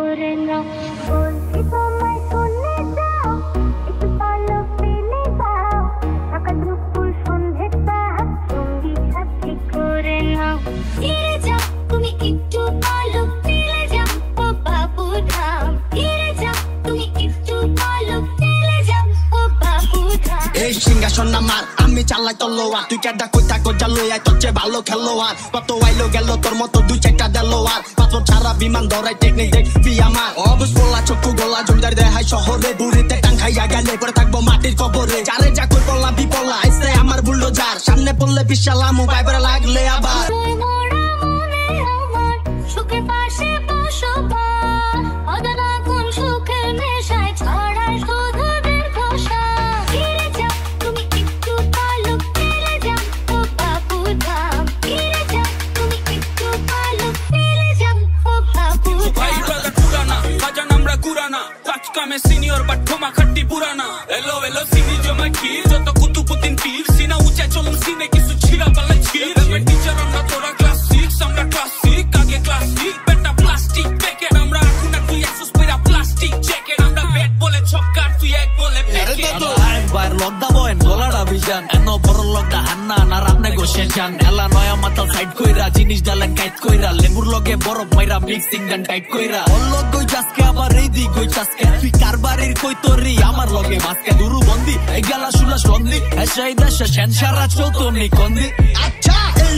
করে না বলছি তোমায় শুনে যাও একটু ভালো ফিরে যাও টাকা দুপুর সন্ধ্যেটা সঙ্গী সাথী করে না ফিরে যাও তুমি একটু ভালো ফিরে যাও ও বাবু ধাম ফিরে যাও তুমি একটু ভালো ফিরে যাও ও বাবু ধাম এই সিংহাসন আমার আমি চালাই তলোয়ার তুই কেডা কই থাকো জালই আই তোর চেয়ে ভালো খেলোয়ার কত আইলো গেল তোর মতো দুই চারটা দেলোয়ার পাথর ছাড়া বিমান ধরাই টেকনিক দেখবি আমার অবুজ বলা চক্ষু গলা জমিদার দেহাই শহরে বুড়িতে টাং খাইয়া গেলে পরে থাকবো মাটির কবরে যারে যা কই বললা বিপলা আইসে আমার বুলডোজার সামনে পড়লে বিশালা মোবাইল পরে লাগলে আবার সুখের পাশে বসবাস অদনা কোন সুখের নেশায় ছড়ায় শুধু দীর্ঘশ্বাস ফিরে যাও তুমি একটু ভালো ফিরে যাও ও বাবু ধাম ফিরে যাও তুমি একটু ভালো ফিরে যাও ও বাবু ভাই ব্রাদার পুরানা বাজান আমরা কুরানা কাজ কামে সিনিয়র বাট ঠোমা খাট্টি পুরানা এলো এলো সিনি জমা ক্ষীর যত কুতুবুদ্দিন পীর সিনা উঁচা চলুন সিনে কিছু ছিড়া পালা ছির টিচার আমরা তোরা ক্লাস 6 আমরা ক্লাস 6 আগে ক্লাস 6 বেটা প্লাস্টিক প্যাকেট আমরা এখন আর তুই এসুস পেরা প্লাস্টিক জ্যাকেট আমরা ব্যাট বলে ছক্কার তুই এক বলে প্যাকেট বাইর লগদা বয়েন গলাটা বিজান এনো বড় লগদা হান্না না রামনে গোশে জান এলা নয়া মাথা সাইড কইরা জিনিস ডালেন কাইট কইরা লেবুর লগে বরফ মাইরা মিক্সিং গান টাইট কইরা অল্লগ গই জাসকে আবার এই দি গই চাসকে তুই কারবারির কই তোরি আমার লগে মাসকে দুরু বন্দি এই গেলা শুলা সন্ধি এসাই দেশে সেনসারা চৌতনি কন্দি আচ্ছা এই